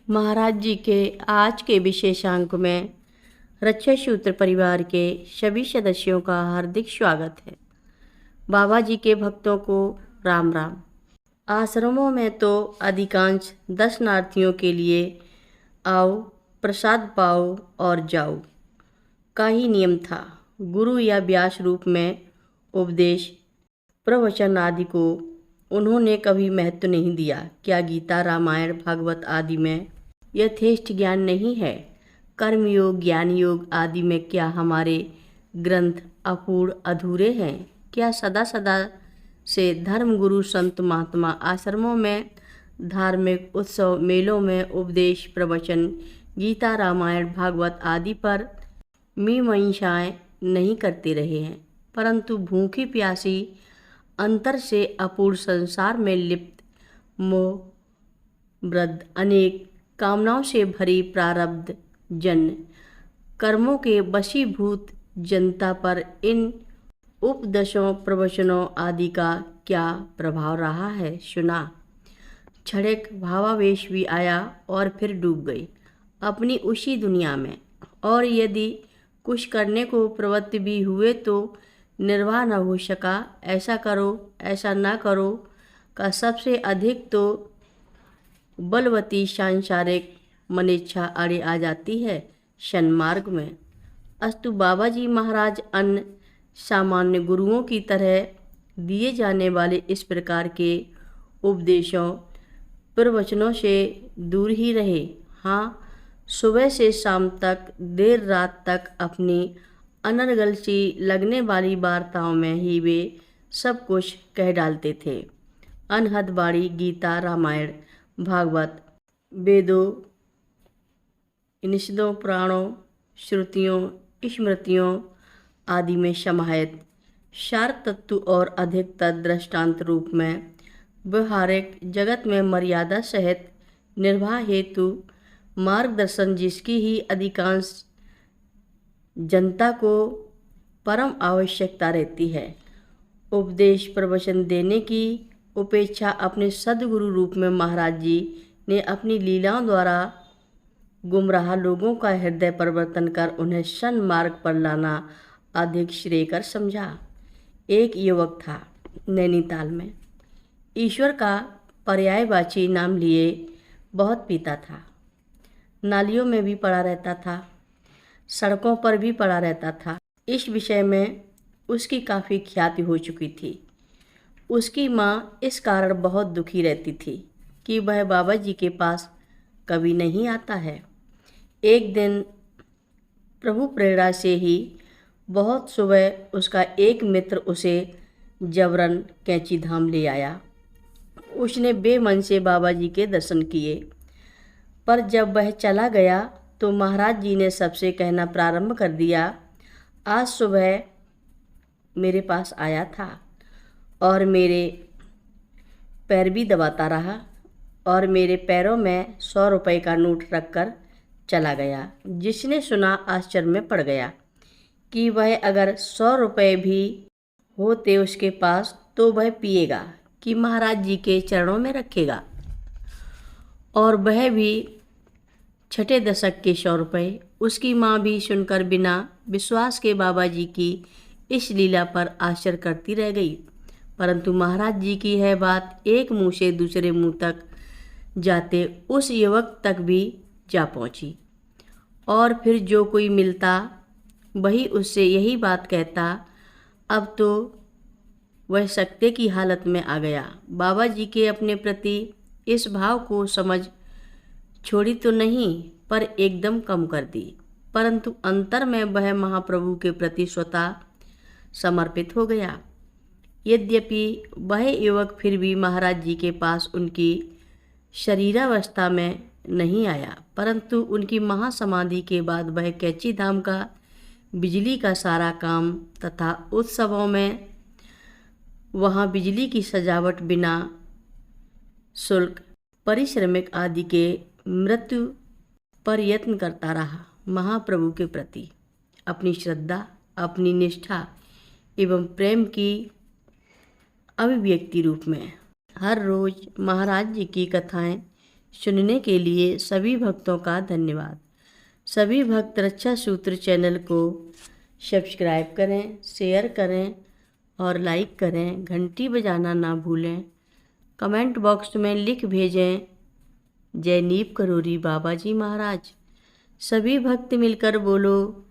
महाराज जी के आज के विशेषांक में रक्षा सूत्र परिवार के सभी सदस्यों का हार्दिक स्वागत है। बाबा जी के भक्तों को राम राम। आश्रमों में तो अधिकांश दर्शनार्थियों के लिए आओ, प्रसाद पाओ और जाओ का ही नियम था। गुरु या व्यास रूप में उपदेश, प्रवचन आदि को उन्होंने कभी महत्व नहीं दिया। क्या गीता, रामायण, भागवत आदि में यथेष्ट ज्ञान नहीं है? कर्मयोग, ज्ञान योग आदि में क्या हमारे ग्रंथ अपूर्ण अधूरे हैं? क्या सदा सदा से धर्म गुरु संत महात्मा आश्रमों में, धार्मिक उत्सव मेलों में उपदेश, प्रवचन, गीता, रामायण, भागवत आदि पर मीमांसाएं नहीं करते रहे हैं, परंतु भूखी प्यासी अंतर से अपूर्ण संसार में लिप्त मोह वृद्ध अनेक कामनाओं से भरी प्रारब्ध जन कर्मों के वशीभूत जनता पर इन उपदेशों, प्रवचनों आदि का क्या प्रभाव रहा है? सुना। क्षणिक भावावेश भी आया और फिर डूब गई अपनी उसी दुनिया में। और यदि कुछ करने को प्रवृत्त भी हुए तो निर्वाह न हो सका। ऐसा करो, ऐसा ना करो का सबसे अधिक तो बलवती सांसारिक मनेच्छा अड़े आ जाती है सन्मार्ग में। अस्तु बाबा जी महाराज अन्य सामान्य गुरुओं की तरह दिए जाने वाले इस प्रकार के उपदेशों, प्रवचनों से दूर ही रहे। हाँ, सुबह से शाम तक, देर रात तक अपनी अनर्गल सी लगने वाली वार्ताओं में ही वे सब कुछ कह डालते थे। अनहद बाणी गीता, रामायण, भागवत, वेदों, निषदों, पुराणों, श्रुतियों, स्मृतियों आदि में समाहित सार तत्व और अधिकतर दृष्टांत रूप में व्यवहारिक जगत में मर्यादा सहित निर्वाह हेतु मार्गदर्शन, जिसकी ही अधिकांश जनता को परम आवश्यकता रहती है। उपदेश प्रवचन देने की उपेक्षा अपने सद्गुरु रूप में महाराज जी ने अपनी लीलाओं द्वारा गुमराह लोगों का हृदय परिवर्तन कर उन्हें सन्मार्ग पर लाना अधिक श्रेयकर समझा। एक युवक था नैनीताल में, ईश्वर का पर्यायवाची नाम लिए बहुत पीता था। नालियों में भी पड़ा रहता था, सड़कों पर भी पड़ा रहता था। इस विषय में उसकी काफ़ी ख्याति हो चुकी थी। उसकी माँ इस कारण बहुत दुखी रहती थी कि वह बाबा जी के पास कभी नहीं आता है। एक दिन प्रभु प्रेरणा से ही बहुत सुबह उसका एक मित्र उसे जबरन कैंची धाम ले आया। उसने बेमन से बाबा जी के दर्शन किए, पर जब वह चला गया तो महाराज जी ने सबसे कहना प्रारंभ कर दिया, आज सुबह मेरे पास आया था और मेरे पैर भी दबाता रहा और मेरे पैरों में 100 रुपये का नोट रखकर चला गया। जिसने सुना आश्चर्य में पड़ गया कि वह अगर 100 रुपये भी होते उसके पास तो वह पिएगा कि महाराज जी के चरणों में रखेगा, और वह भी छठे दशक के 100 रुपये। उसकी माँ भी सुनकर बिना विश्वास के बाबा जी की इस लीला पर आश्चर्य करती रह गई। परंतु महाराज जी की यह बात एक मुंह से दूसरे मुंह तक जाते उस युवक तक भी जा पहुंची, और फिर जो कोई मिलता वही उससे यही बात कहता। अब तो वह सकते की हालत में आ गया। बाबा जी के अपने प्रति इस भाव को समझ छोड़ी तो नहीं, पर एकदम कम कर दी, परंतु अंतर में वह महाप्रभु के प्रति स्वतः समर्पित हो गया। यद्यपि वह युवक फिर भी महाराज जी के पास उनकी शरीरावस्था में नहीं आया, परंतु उनकी महासमाधि के बाद वह कैची धाम का बिजली का सारा काम तथा उत्सवों में वहाँ बिजली की सजावट बिना शुल्क, परिश्रमिक आदि के मृत्यु पर यत्न करता रहा। महाप्रभु के प्रति अपनी श्रद्धा, अपनी निष्ठा एवं प्रेम की अभिव्यक्ति रूप में। हर रोज महाराज जी की कथाएं सुनने के लिए सभी भक्तों का धन्यवाद। सभी भक्त रक्षा सूत्र चैनल को सब्सक्राइब करें, शेयर करें और लाइक करें। घंटी बजाना ना भूलें। कमेंट बॉक्स में लिख भेजें जय नीव करोरी बाबा जी महाराज। सभी भक्त मिलकर बोलो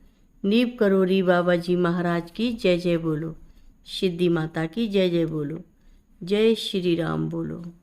नीव करोरी बाबा जी महाराज की जय जय बोलो। सिद्धि माता की जय जय बोलो। जय श्री राम बोलो।